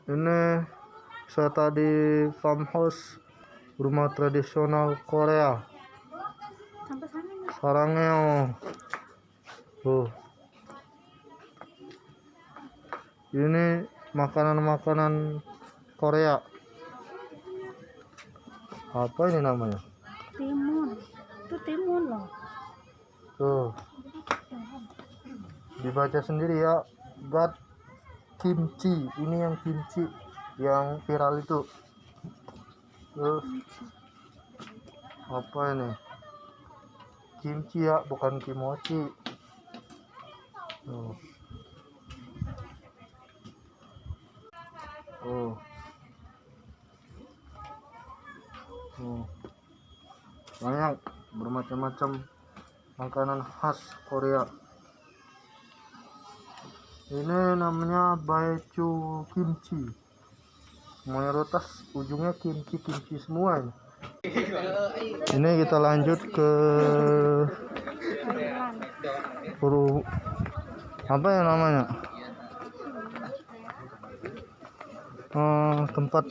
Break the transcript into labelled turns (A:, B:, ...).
A: Ini wisata di farmhouse rumah tradisional Korea. Sarangnya tuh. Ini makanan-makanan Korea. Apa ini namanya?
B: Timun. Itu timun loh.
A: Tuh. Dibaca sendiri ya. God kimchi. Ini yang kimchi yang viral itu. Terus apa ini? Kimchi ya, bukan kimochi. Tuh. Oh. Oh. Banyak bermacam-macam makanan khas Korea. Ini namanya baichu kimchi. Mayoritas ujungnya kimchi semua ini. Ini kita lanjut ke apa ya namanya? Tempat